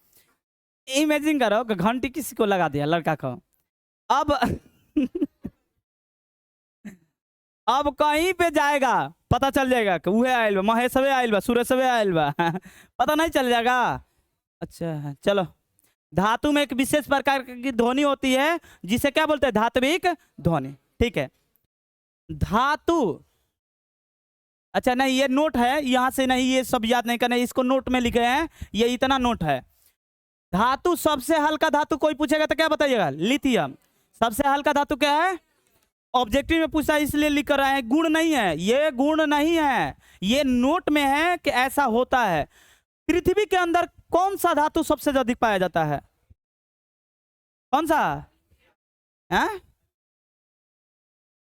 इमेजिन करो कि घंटी किसी को लगा दिया, लड़का को। अब अब कहीं पे जाएगा पता चल जाएगा कि वह आयल बा, महेशवे आयल बा, सुरेशवे आयल बा। पता नहीं चल जाएगा। अच्छा चलो, धातु में एक विशेष प्रकार की ध्वनि होती है जिसे क्या बोलते हैं, धात्विक ध्वनि, ठीक है। धातु, अच्छा नहीं ये नोट है, यहां से नहीं, ये सब याद नहीं करना, इसको नोट में लिखे हैं, ये इतना नोट है। धातु, सबसे हल्का धातु कोई पूछेगा तो क्या बताइएगा, लिथियम। सबसे हल्का धातु क्या है, ऑब्जेक्टिव में पूछा इसलिए लिख कर रहे हैं, गुण नहीं है, ये गुण नहीं है, ये नोट में है कि ऐसा होता है। पृथ्वी के अंदर कौन सा धातु सबसे अधिक पाया जाता है, कौन सा है,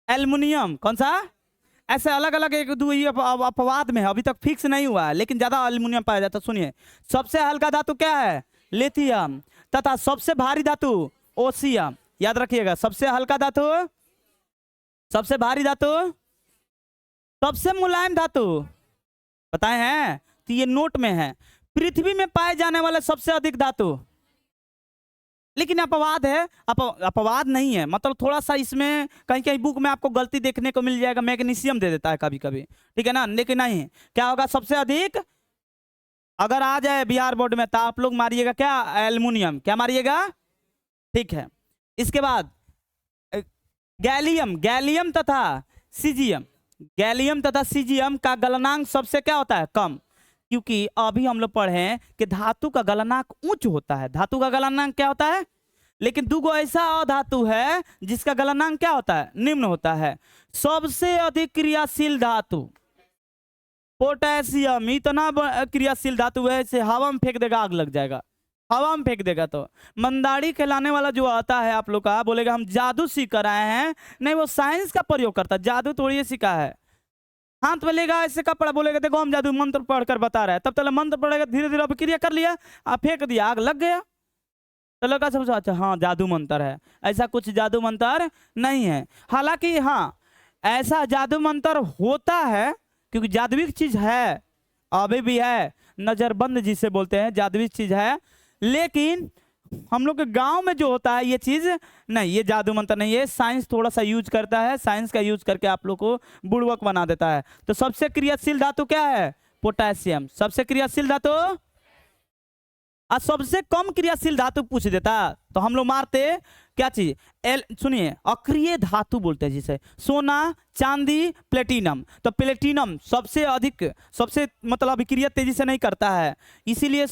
एल्युमिनियम। कौन सा, ऐसे अलग अलग एक दो अपवाद में है, अभी तक फिक्स नहीं हुआ है, लेकिन ज्यादा एल्युमिनियम पाया जाता है। सुनिए, सबसे हल्का धातु क्या है, लिथियम, तथा सबसे भारी धातु ओसियम। याद रखिएगा, सबसे हल्का धातु, सबसे भारी धातु, सबसे मुलायम धातु बताए हैं, तो ये नोट में है। पृथ्वी में पाए जाने वाले सबसे अधिक धातु, लेकिन अपवाद है, अपवाद नहीं है, मतलब थोड़ा सा इसमें कहीं कहीं बुक में आपको गलती देखने को मिल जाएगा, मैग्नीशियम दे देता है कभी कभी, ठीक है ना, लेकिन नहीं, क्या होगा सबसे अधिक, अगर आ जाए बिहार बोर्ड में तो आप लोग मारिएगा क्या, एल्युमिनियम, क्या मारिएगा, ठीक है। इसके बाद गैलियम, गैलियम तथा सीजियम, गैलियम तथा सीजियम का गलनांक सबसे क्या होता है, कम, क्योंकि अभी हम लोग पढ़े हैं कि धातु का गलनांक उच्च होता है, धातु का गलनांक क्या होता है, लेकिन दूगो ऐसा अधातु है जिसका गलनांक क्या होता है, निम्न होता है। सबसे अधिक क्रियाशील धातु पोटेशियम, इतना क्रियाशील धातु है, इसे हवा में फेंक देगा आग लग जाएगा, हवा में फेंक देगा। तो मंदाड़ी कहलाने वाला जो आता है आप लोग का, बोलेगा हम जादू सीख कर आए हैं, नहीं वो साइंस का प्रयोग करता है, जादू थोड़ी सीखा है। हाथ में लेगा ऐसे कपड़ा, बोलेगा देखो हम जादू मंत्र पढ़कर बता रहा है, तब तक मंत्र पढ़ेगा, धीरे धीरे अभिक्रिया कर लिया, आप फेंक दिया, आग लग गया, तो लगा सब अच्छा हाँ जादू मंत्र है। ऐसा कुछ जादू मंत्र नहीं है, हालांकि हाँ ऐसा जादू मंत्र होता है, क्योंकि जादुई चीज है, अभी भी है, नजरबंद जिसे बोलते हैं, जादुई चीज है। लेकिन हम लोग के गांव में जो होता है ये चीज नहीं, ये जादू मंत्र नहीं है, साइंस थोड़ा सा यूज करता है, साइंस का यूज करके आप लोग को बुड़बक बना देता है। तो सबसे क्रियाशील धातु क्या है? पोटेशियम। सबसे क्रियाशील धातु, और सबसे कम क्रियाशील धातु पूछ देता तो हम लोग मारते क्या चीज? सुनिए, अक्रिय धातु बोलते हैं जिसे, सोना, चांदी, प्लेटिनम। तो प्लेटिनम सबसे अधिक, सबसे मतलब अभिक्रिया तेजी से नहीं करता है, इसीलिए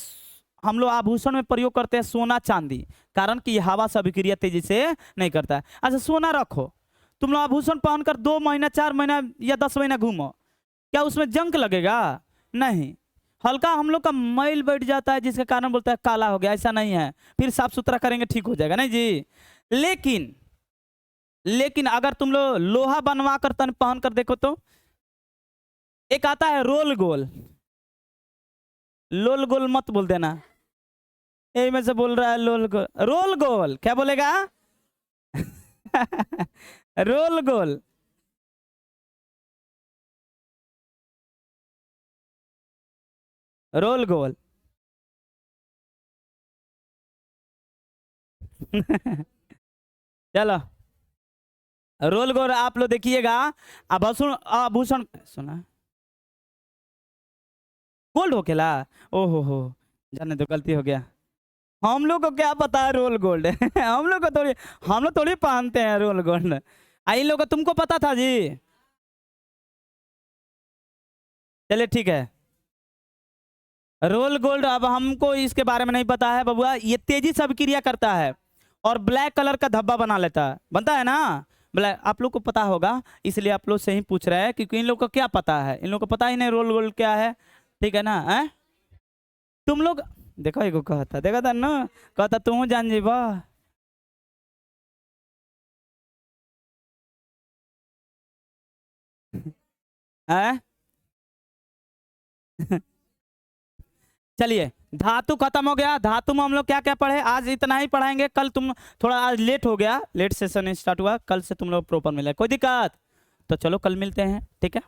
हम लोग आभूषण में प्रयोग करते हैं सोना चांदी, कारण कि हवा से अभिक्रिया तेजी से नहीं करता है। अच्छा सोना रखो, तुम लोग आभूषण पहनकर 2 महीना 4 महीना या 10 महीना घूमो, क्या उसमें जंग लगेगा? नहीं, हल्का हम लोग का मैल बैठ जाता है जिसके कारण बोलता है काला हो गया, ऐसा नहीं है, फिर साफ सुथरा करेंगे ठीक हो जाएगा, नहीं जी। लेकिन अगर तुम लोग लोहा बनवा कर तन पहन कर देखो तो एक आता है रोल गोल, लोल गोल मत बोल देना, यही में से बोल रहा है लोल गोल, रोल गोल क्या बोलेगा? रोल गोल, रोल गोल। चलो रोल गोल आप लोग देखिएगा। आभूषण, आभूषण सुना गोल्ड हो खेला, ओहो हो, जाने तो गलती हो गया, हम लोग को क्या पता है रोल गोल्ड। हम लोग को थोड़ी, हम लोग थोड़ी पहनते हैं रोल गोल्ड, आई लोग तुमको पता था जी। चलिए ठीक है, रोल गोल्ड, अब हमको इसके बारे में नहीं पता है बबुआ, ये तेजी से अभिक्रिया करता है और ब्लैक कलर का धब्बा बना लेता है, बनता है ना ब्लैक, आप लोग को पता होगा, इसलिए आप लोग से ही पूछ रहे हैं, क्योंकि इन लोग को क्या पता है, इन लोग को पता ही नहीं रोल गोल्ड क्या है, ठीक है ना? है तुम लोग देखो, एगो कहता देखा था ना, कहता तू जान जीबा। है चलिए धातु खत्म हो गया। धातु में हम लोग क्या क्या पढ़े? आज इतना ही पढ़ाएंगे, कल तुम थोड़ा आज लेट हो गया, लेट सेशन स्टार्ट हुआ, कल से तुम लोग प्रॉपर मिले, कोई दिक्कत? तो चलो कल मिलते हैं, ठीक है।